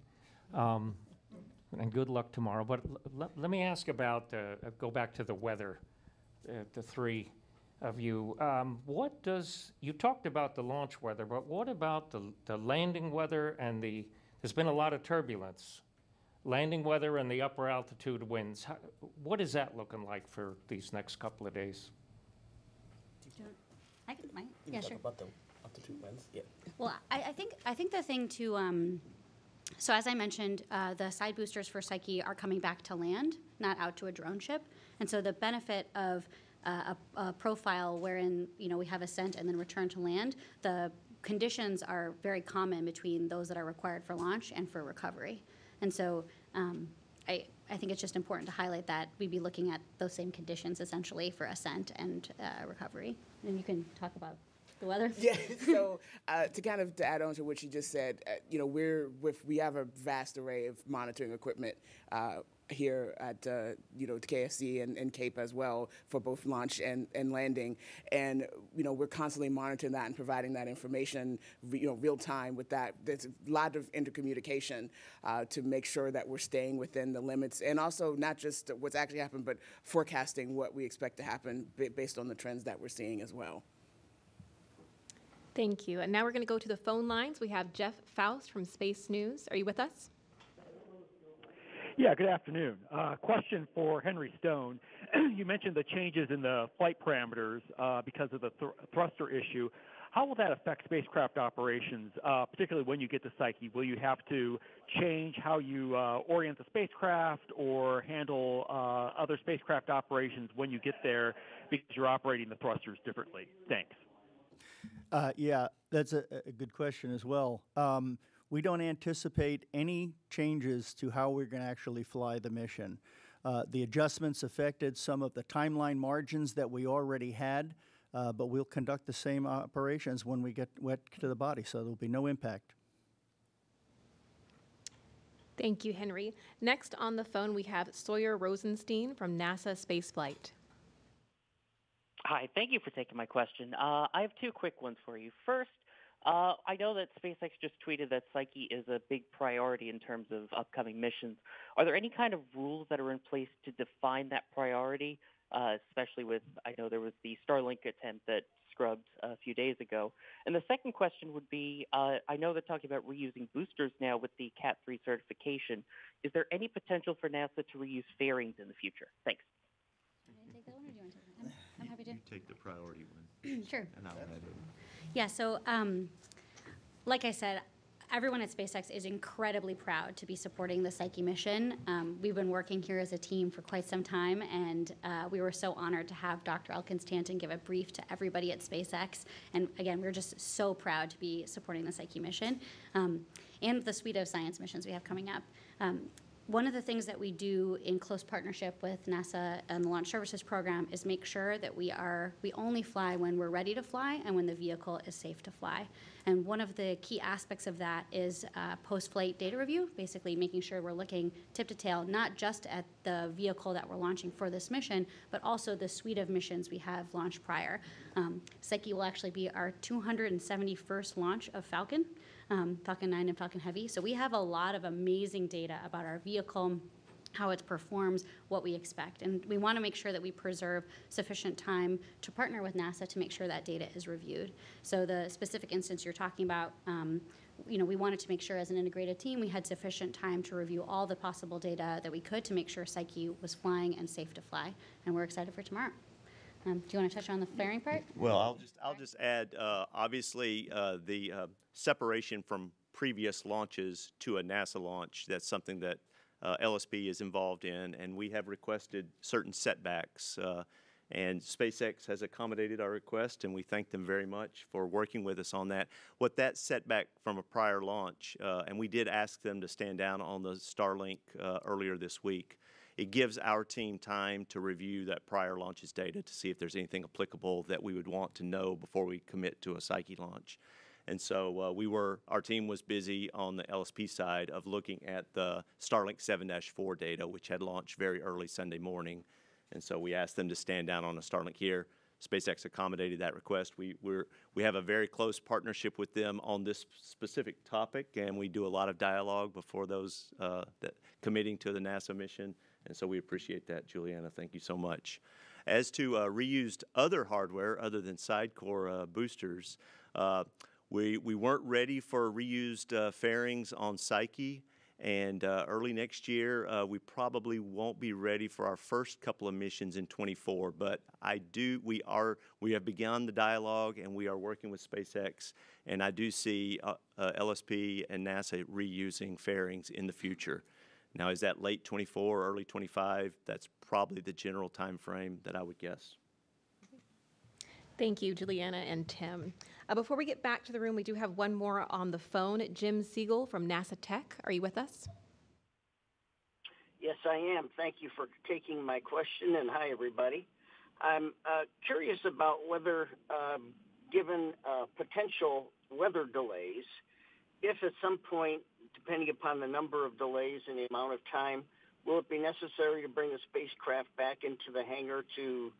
And good luck tomorrow. But let me ask about, go back to the weather, the three of you. You talked about the launch weather, but what about the landing weather and there's been a lot of turbulence. Landing weather and the upper altitude winds. What is that looking like for these next couple of days? Yeah, sure. Talk about the altitude winds. Yeah. Well, I think the thing to so as I mentioned, the side boosters for Psyche are coming back to land, not out to a drone ship. And so the benefit of a profile wherein we have ascent and then return to land, the conditions are very common between those that are required for launch and for recovery. And so I think it's just important to highlight that we'd be looking at those same conditions essentially for ascent and recovery. And you can talk about the weather. Yeah. So to add on to what you just said, we have a vast array of monitoring equipment here at KSC and Cape as well for both launch and landing. And we're constantly monitoring that and providing that information real time with that. There's a lot of intercommunication to make sure that we're staying within the limits, and also not just what's actually happened, but forecasting what we expect to happen based on the trends that we're seeing as well. Thank you. And now we're going to go to the phone lines. We have Jeff Faust from Space News. Are you with us? Yeah, good afternoon. Question for Henry Stone. You mentioned the changes in the flight parameters because of the thruster issue. How will that affect spacecraft operations, particularly when you get to Psyche? Will you have to change how you orient the spacecraft or handle other spacecraft operations when you get there because you're operating the thrusters differently? Thanks. Yeah, that's a good question as well. We don't anticipate any changes to how we're going to actually fly the mission. The adjustments affected some of the timeline margins that we already had, but we'll conduct the same operations when we get to the body, so there'll be no impact. Thank you, Henry. Next on the phone, we have Sawyer Rosenstein from NASA Spaceflight. Hi, thank you for taking my question. I have two quick ones for you. First, I know that SpaceX just tweeted that Psyche is a big priority in terms of upcoming missions. Are there any kind of rules that are in place to define that priority, especially with, I know there was the Starlink attempt that scrubbed a few days ago. And the second question would be, I know they're talking about reusing boosters now with the Cat 3 certification. Is there any potential for NASA to reuse fairings in the future? Thanks. Take that one, or do you want to take it? I'm happy to. You take the priority one. Sure. And I'll add it. Yeah, so like I said, everyone at SpaceX is incredibly proud to be supporting the Psyche mission. We've been working here as a team for quite some time, and we were so honored to have Dr. Elkin Stanton give a brief to everybody at SpaceX. And again, we're just so proud to be supporting the Psyche mission and the suite of science missions we have coming up. One of the things that we do in close partnership with NASA and the Launch Services Program is make sure that we only fly when we're ready to fly and when the vehicle is safe to fly. And one of the key aspects of that is post-flight data review, basically making sure we're looking tip to tail, not just at the vehicle that we're launching for this mission, but also the suite of missions we have launched prior. Psyche will actually be our 271st launch of Falcon. Falcon 9 and Falcon Heavy. So we have a lot of amazing data about our vehicle, how it performs, what we expect. And we want to make sure that we preserve sufficient time to partner with NASA to make sure that data is reviewed. So the specific instance you're talking about, we wanted to make sure as an integrated team we had sufficient time to review all the possible data that we could to make sure Psyche was flying and safe to fly. And we're excited for tomorrow. Do you want to touch on the fairing part? Well, I'll just add, obviously, the separation from previous launches to a NASA launch, that's something that LSP is involved in, and we have requested certain setbacks. And SpaceX has accommodated our request, and we thank them very much for working with us on that. What that setback from a prior launch, and we did ask them to stand down on the Starlink earlier this week, it gives our team time to review that prior launch's data to see if there's anything applicable that we would want to know before we commit to a Psyche launch. And so our team was busy on the LSP side of looking at the Starlink 7-4 data, which had launched very early Sunday morning. And so we asked them to stand down on a Starlink here. SpaceX accommodated that request. We have a very close partnership with them on this specific topic, and we do a lot of dialogue before those committing to the NASA mission. And so we appreciate that, Juliana. Thank you so much. As to reused other hardware other than sidecore boosters, we weren't ready for reused fairings on Psyche, and early next year we won't be ready for our first couple of missions in 24. But we have begun the dialogue, and we are working with SpaceX, and I do see LSP and NASA reusing fairings in the future. Now, is that late 24 or early 25? That's probably the general time frame that I would guess. Thank you, Juliana and Tim. Before we get back to the room, we do have one more on the phone. Jim Siegel from NASA Tech. Are you with us? Yes, I am. Thank you for taking my question, and hi, everybody. I'm curious about whether, given potential weather delays, if at some point, depending upon the number of delays and the amount of time, will it be necessary to bring the spacecraft back into the hangar to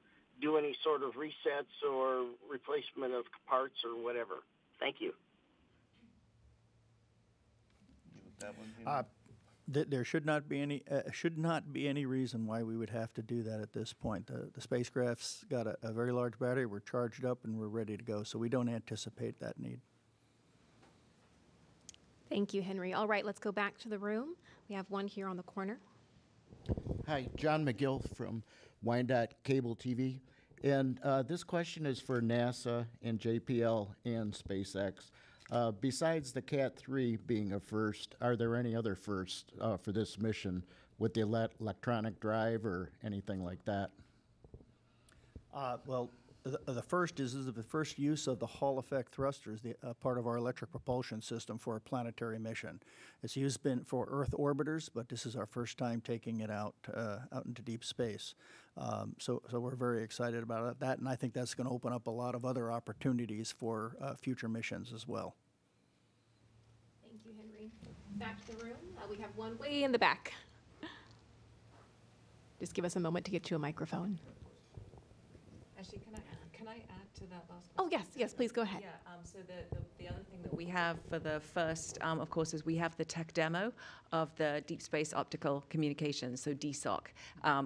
do any sort of resets or replacement of parts or whatever? Thank you. There should not be any reason why we would have to do that at this point. The spacecraft's got a very large battery. We're charged up and we're ready to go, so we don't anticipate that need. Thank you, Henry. All right, let's go back to the room. We have one here on the corner. Hi, John McGill from Wyandotte Cable TV. And this question is for NASA and JPL and SpaceX. Besides the Cat-3 being a first, are there any other firsts for this mission with the electronic drive or anything like that? Well, the first is the first use of the Hall effect thrusters, the part of our electric propulsion system for a planetary mission. It's used for Earth orbiters, but this is our first time taking it out into deep space. So we're very excited about that, and I think that's going to open up a lot of other opportunities for future missions as well. Thank you, Henry. Back to the room. We have one way in the back. Just give us a moment to get you a microphone. Actually, can I add to that last question? Oh, yes, please go ahead. Yeah, so the other thing that we have for the first, of course, is we have the tech demo of the Deep Space Optical Communications, so DSOC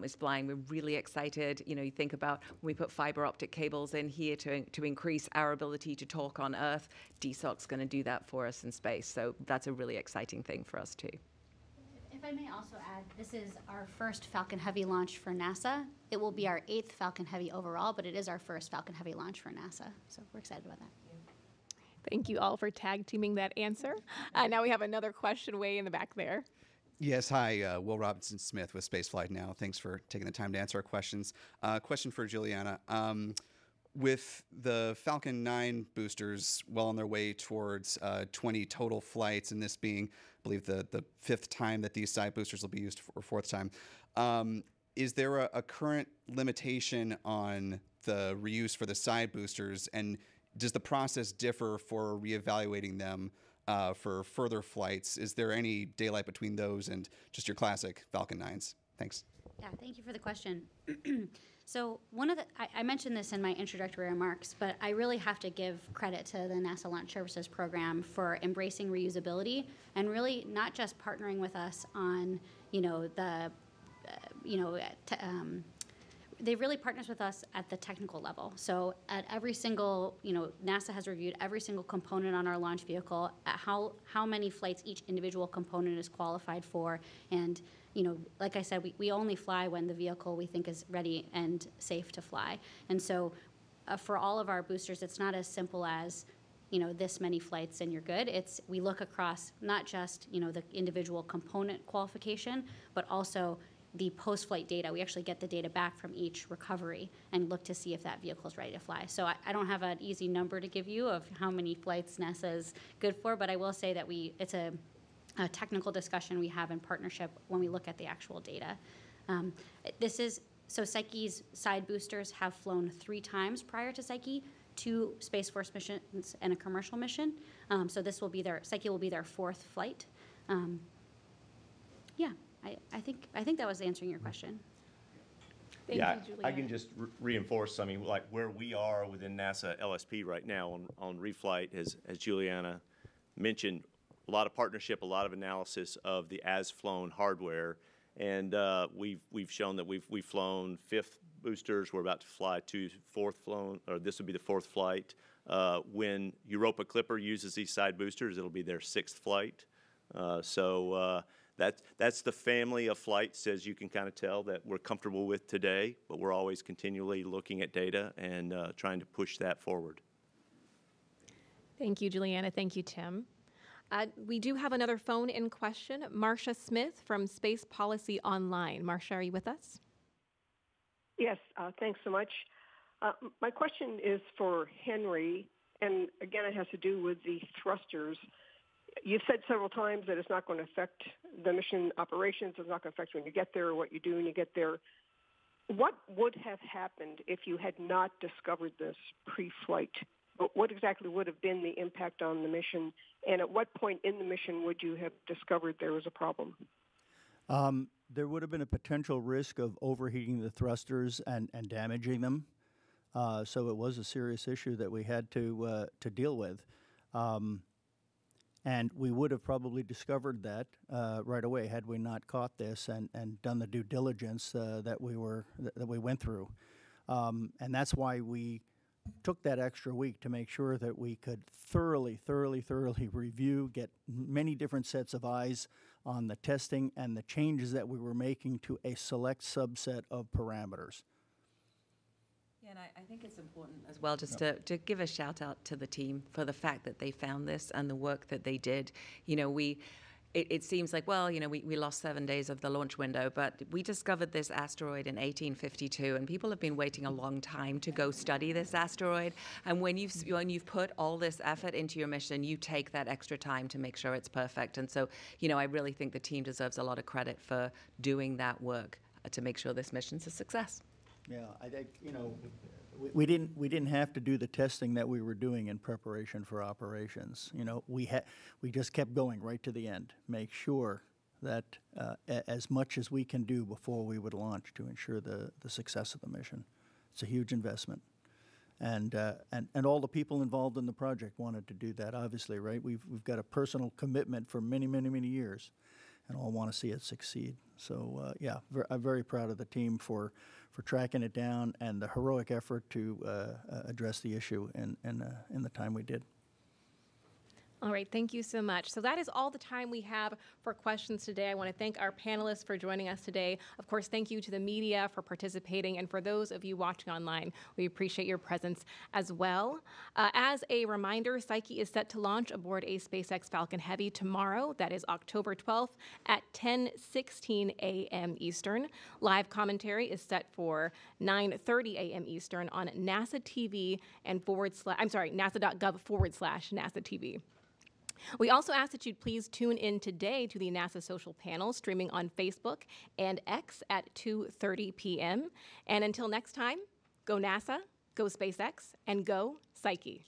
is flying. We're really excited. You know, you think about when we put fiber optic cables in here to increase our ability to talk on Earth, DSOC's going to do that for us in space. So that's a really exciting thing for us, too. If I may also add, this is our first Falcon Heavy launch for NASA. It will be our 8th Falcon Heavy overall, but it is our first Falcon Heavy launch for NASA. So we're excited about that. Thank you all for tag teaming that answer. Now we have another question way in the back there. Yes, hi, Will Robinson-Smith with Spaceflight Now. Thanks for taking the time to answer our questions. Question for Juliana. With the Falcon 9 boosters well on their way towards 20 total flights, and this being, I believe, the 5th time that these side boosters will be used, or 4th time, is there a current limitation on the reuse for the side boosters, and does the process differ for reevaluating them for further flights? Is there any daylight between those and just your classic Falcon 9s? Thanks. Yeah, thank you for the question. So I mentioned this in my introductory remarks, but I really have to give credit to the NASA Launch Services Program for embracing reusability and really not just partnering with us on, they really partners with us at the technical level. So at every single, NASA has reviewed every single component on our launch vehicle, at how many flights each individual component is qualified for, and like I said, we only fly when the vehicle we think is ready and safe to fly. And so for all of our boosters, it's not as simple as, this many flights and you're good. We look across not just, the individual component qualification, but also the post-flight data. We actually get the data back from each recovery and look to see if that vehicle is ready to fly. So I don't have an easy number to give you of how many flights NASA is good for, but I will say that it's a technical discussion we have in partnership when we look at the actual data. So Psyche's side boosters have flown 3 times prior to Psyche, 2 Space Force missions and a commercial mission. So Psyche will be their 4th flight. Yeah, I think that was answering your question. Thank you, Juliana. I can just reinforce, like where we are within NASA LSP right now on reflight, as Juliana mentioned, a lot of partnership, a lot of analysis of the as-flown hardware, and we've shown that we've flown 5th boosters. We're about to fly to 4th flown, or this would be the 4th flight. When Europa Clipper uses these side boosters, it'll be their 6th flight. That's the family of flights, as you can kind of tell, that we're comfortable with today, but we're always continually looking at data and trying to push that forward. Thank you, Juliana. Thank you, Tim. We do have another phone in question. Marcia Smith from Space Policy Online. Marcia, are you with us? Yes, thanks so much. My question is for Henry, and again, it has to do with the thrusters. You've said several times that it's not going to affect the mission operations. It's not going to affect when you get there or what you do when you get there. What would have happened if you had not discovered this pre-flight? What exactly would have been the impact on the mission, and at what point in the mission would you have discovered there was a problem? There would have been a potential risk of overheating the thrusters and damaging them. So it was a serious issue that we had to deal with. And we would have probably discovered that right away had we not caught this and done the due diligence that we went through. And that's why we took that extra week to make sure that we could thoroughly review, get many different sets of eyes on the testing and the changes that we were making to a select subset of parameters. Yeah, and I think it's important as well just to give a shout out to the team for the fact that they found this and the work that they did. You know, it seems like, well, you know, we lost 7 days of the launch window, but we discovered this asteroid in 1852, and people have been waiting a long time to go study this asteroid. And when you've put all this effort into your mission, you take that extra time to make sure it's perfect. And so, you know, I really think the team deserves a lot of credit for doing that work to make sure this mission's a success. Yeah, I think, you know, we didn't have to do the testing that we were doing in preparation for operations. You know, we just kept going right to the end, make sure that as much as we can do before we would launch to ensure the success of the mission. It's a huge investment, and all the people involved in the project wanted to do that. Obviously, right? We've got a personal commitment for many years, and all want to see it succeed. So yeah, I'm very proud of the team for tracking it down and the heroic effort to address the issue in the time we did. All right, thank you so much. So that is all the time we have for questions today. I want to thank our panelists for joining us today. Of course, thank you to the media for participating, and for those of you watching online, we appreciate your presence as well. As a reminder, Psyche is set to launch aboard a SpaceX Falcon Heavy tomorrow. That is October 12th at 10:16 a.m. Eastern. Live commentary is set for 9:30 a.m. Eastern on NASA TV and NASA.gov/NASA TV. We also ask that you please tune in today to the NASA social panel streaming on Facebook and X at 2:30 p.m. And until next time, go NASA, go SpaceX, and go Psyche.